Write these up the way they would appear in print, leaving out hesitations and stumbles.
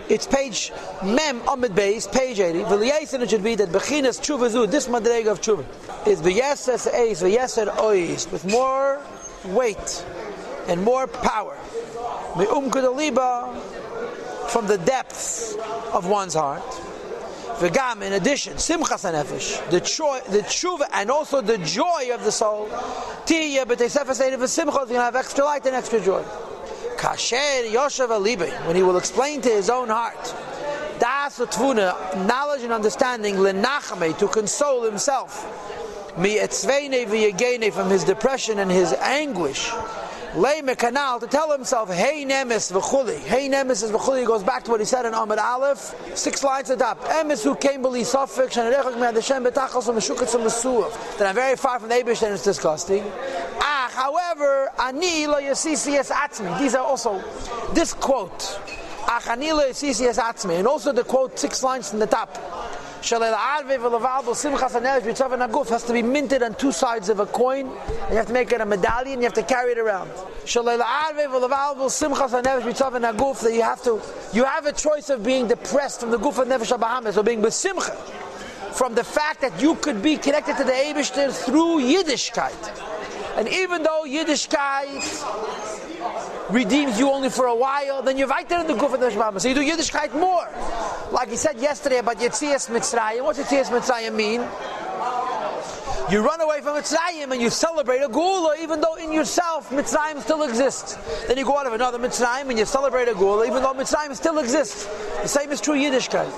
It's page Mem Amid Beis, page 80. V'liyasin, it should be that Bechinas Tshuva Zu, this madrega of Tshuva, is v'yeses eis, v'yeser ois, with more weight and more power. Me'umkudaliba, from the depths of one's heart. V'gam, in addition, simchas hanefesh, the tshuva and also the joy of the soul. Tiyeh b'tei sefer seder v'simcha, you're going to have extra light and extra joy. Kasher yoshev alibe, when he will explain to his own heart, das u'tvuna, knowledge and understanding, lenachame, to console himself, mi etzveine v'yegene, from his depression and his anguish, leime kanal, to tell himself, hey nemes v'chuli, hey nemes v'chuli, goes back to what he said in Amud Aleph, 6 lines at the top, emes who came beli sofik, shanarechak me'ad Hashem betachos u'meshuketz u'mesuv, that I'm very far from the Eibush and it's disgusting. However, ani lo yosisi es atzmi, these are also, this quote, ach ani lo yosisi es atzmi, and also the quote 6 lines from the top, has to be minted on 2 sides of a coin, and you have to make it a medallion, you have to carry it around. That you have a choice of being depressed from the guf of nefesh habahamis, or being besimcha from the fact that you could be connected to the Eibishter through Yiddishkeit. And even though Yiddishkeit redeems you only for a while, then you're right there in the guf of nefesh habahamis. So you do Yiddishkeit more. Like he said yesterday about Yetzias Mitzrayim. What's Yetzias Mitzrayim mean? You run away from Mitzrayim and you celebrate a Geula, even though in yourself Mitzrayim still exists. Then you go out of another Mitzrayim and you celebrate a Geula, even though Mitzrayim still exists. The same is true Yiddishkeit.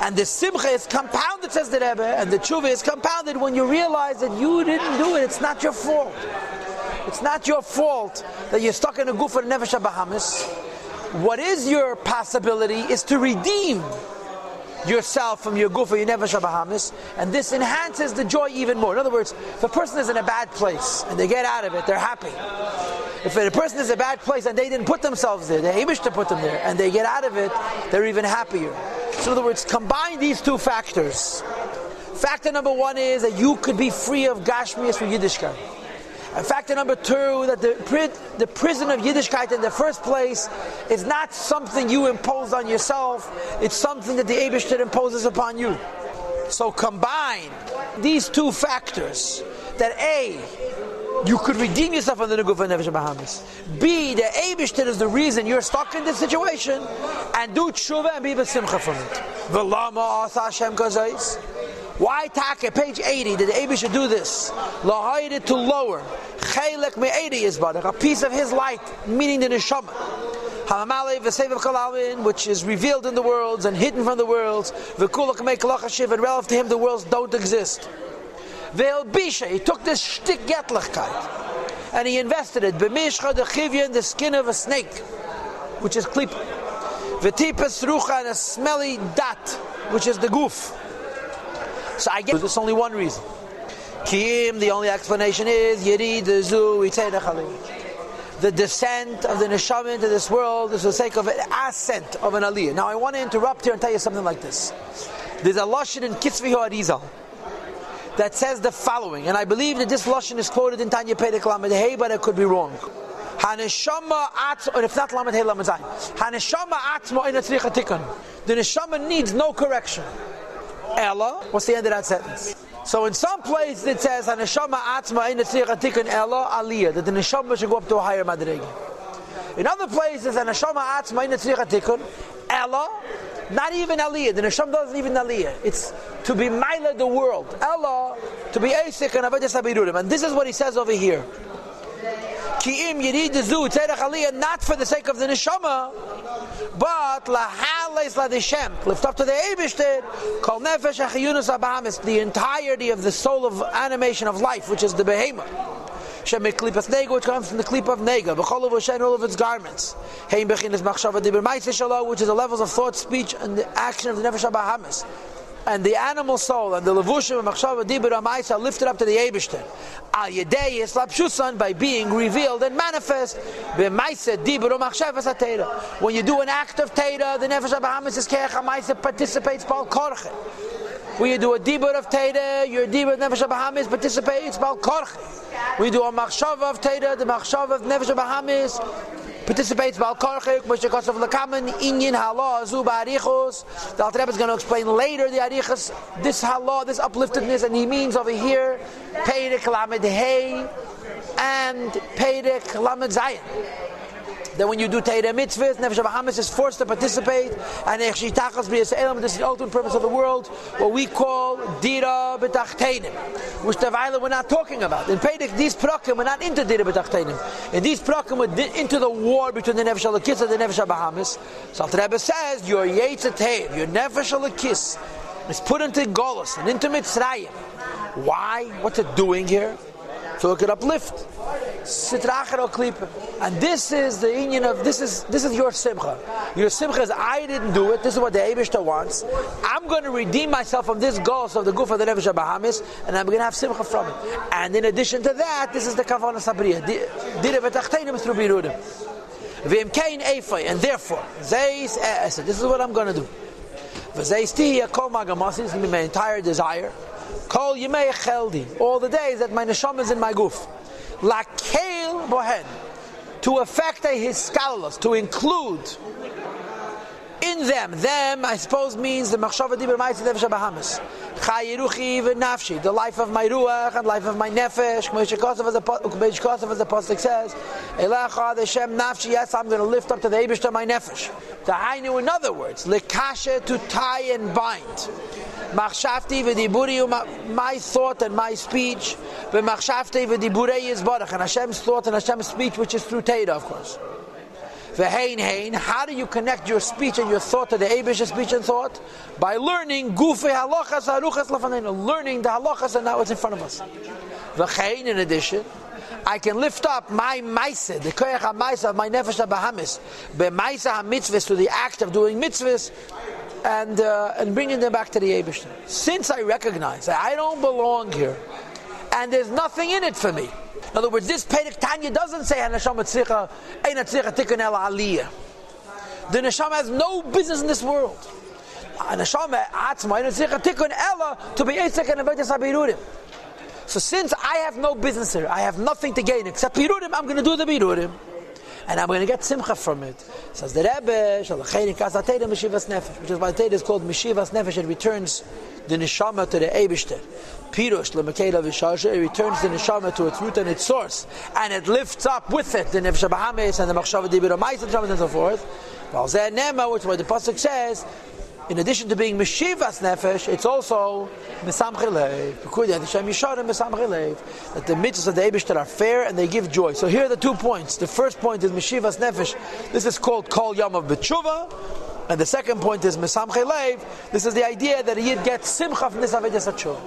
And the Simcha is compounded, says the Rebbe, and the Tshuva is compounded when you realize that you didn't do it. It's not your fault. It's not your fault that you're stuck in a Guf of Nefesh HaBahamis. What is your possibility is to redeem yourself from your Guf of your Nefesh HaBahamis, and this enhances the joy even more. In other words, if a person is in a bad place and they get out of it, they're happy. If a person is in a bad place and they didn't put themselves there, they wished to put them there, and they get out of it, they're even happier. So in other words, combine these 2 factors. Factor number 1 is that you could be free of Gashmias from Yiddishkeit. And factor number 2, that the prison of Yiddishkeit in the first place is not something you impose on yourself, it's something that the Eibishter imposes upon you. So combine these 2 factors, that A, you could redeem yourself under the Guf of Nefesh HaBahamis. B, the Eibishter is the reason you're stuck in this situation, and do tshuva and be b'simcha from it. V'lama asa Hashem kazais. Why take page 80 did the Eibishter do this? Lahayid, to lower chelek me'edi yizbarach, a piece of his light, meaning the neshama, ha'amalei v'sevav kalalin, which is revealed in the worlds and hidden from the worlds, v'kulak me'kolach hashiv, and relative to him the worlds don't exist. Ve'elbisha, he took this shtik getlichkeit and he invested it b'mishcha the chivya, in the skin of a snake, which is klipa, v'tipas rucha, and a smelly dat, which is the guf. So I guess there's only one reason. Kiyim, the only explanation is Yeri Dezu Iteinachali. The descent of the neshama into this world is for the sake of an ascent of an aliyah. Now I want to interrupt here and tell you something like this. There's a lashon in Kitzvi Ha'arizal that says the following, and I believe that this lashon is quoted in Tanya Pedek Lamed Hey, but it could be wrong. Haneshama atzmo, or if not Lamed Hey Lamed Zayin. Haneshama atzmo ina tzricha tikkun. The neshama needs no correction. Ella, what's the end of that sentence? So in some place it says Haneshama atzma ina tzricha tikkun Ella aliyah, that the neshama should go up to a higher madrega. In other places Haneshama atzma ina tzricha tikkun Ella, not even aliyah. The neshama doesn't even aliyah. It's to be maila the world. Ella, to be asik and avodas habirudim. And this is what he says over here. Ki'im yirid zu tzerach aliyah, not for the sake of the neshama, but lahales ladishem, lift up to the Eibishter, kol nefesh achiyunus habahamis, the entirety of the soul of animation of life, which is the behemoth. Shem klipas nega, which comes from the klip of nega, b'chol v'shen, all of its garments. Hein bechinas machshava dibur ma'aseh shelo, which is the levels of thought, speech, and the action of the nefesh habahamis. And the animal soul and the levushim and machshava dibur ma'aseh are lifted up to the Eibishter. Al yedei yislapshusan, by being revealed and manifest. B'ma'aseh dibur machshava satera. When you do an act of teira, the nefesh habahamis is keach ha'ma'aseh, participates bal korche. When you do a dibur of teira, your dibur of nefesh habahamis participates bal korche. When you do a machshava of teira, the machshava of nefesh habahamis participates bal karchik Moshe Kosof lekamen inyan halah zu ba'arichos. The Alter Rebbe is going to explain later the arichos, this halah, this upliftedness, and he means over here Perek Lamed Hey and Perek Lamed Zayin. That when you do Teireh mitzvahs, Nefesh HaBahamis is forced to participate, and this is the ultimate purpose of the world, what we call Dira B'Tachteinim, which the Vayla we're not talking about. In Pedek, these Prakim we're not into Dira B'Tachteinim. In these Prakim we're into the war between the Nefesh HaLakis and the Nefesh HaBahamis. So the Rebbe says, your Yetzet, your Nefesh HaLakis, is put into Golos and into Mitzrayim. Why? What's it doing here? So it could uplift. And this is the union of this is your simcha. Your simcha is I didn't do it. This is what the Eibishter wants. I'm going to redeem myself from this ghost of the goof of the Nefesh HaBahamis, and I'm going to have simcha from it. And in addition to that, this is the kavanah sabriya. Dira v'tachteinim through birudim. V'imkein eifay, and therefore, this is what I'm going to do. V'zeistiya kol magamasi. This is going to be my entire desire. Kol yimei cheldi, all the days that my neshama is in my goof. Lakeil bohen, to affect a hiskalos, to include in them I suppose means the machshava dibur ma'aseh nefesh habahamis. Chayiruchi v'nafshi, the life of my ruach and life of my nefesh. K'meish kosav as the pasuk says, Elecha Hashem nafshi. Yes, I'm going to lift up to the Eibishter my nefesh. Ta'aynu, in other words, lekashe, to tie and bind. Machshavti v'diburi, my thought and my speech. V'machshavti v'diburei yizbarach, and Hashem's thought and Hashem's speech, which is through Teira, of course. V'hein, how do you connect your speech and your thought to the Eibishter speech and thought? By learning gufei halachas haruchas lafaneinu, learning the halachas and now what's in front of us. V'chein, in addition, I can lift up my maaseh, the koyach ha-maaseh of my nefesh habahamis, be-maaseh ha-mitzvahs, to the act of doing mitzvahs, and bringing them back to the Eibishter. Since I recognize that I don't belong here, and there's nothing in it for me. In other words, this Perek Tanya doesn't say Hanashama tzricha ein tzricha tikkun ela aliyah. The neshama has no business in this world. Hanashama atzma ein tzricha tikkun ela to be eisek and avodas habirudim. So since I have no business here, I have nothing to gain except birudim, I'm going to do the birudim. And I'm going to get simcha from it. Says the Rebbe, which is why the Teira is called Meshivas Nefesh. It returns the neshama to the Eibishter. Pirush lemakela v'shasha. It returns the neshama to its root and its source, and it lifts up with it the Nefesh HaBahamis and the Machshava Dibur Ma'aseh and so forth. While Zeh Nema, which is what the pasuk says, in addition to being Meshivas Nefesh, it's also Mesamchei Lev. That the mitzvahs of the Eibishter are fair and they give joy. So here are the 2 points. The first point is Meshivas Nefesh. This is called Kol Yom of B'tshuva. And the second point is Mesamchei Lev. This is the idea that a Yid gets simcha from this Avodas HaTshuva.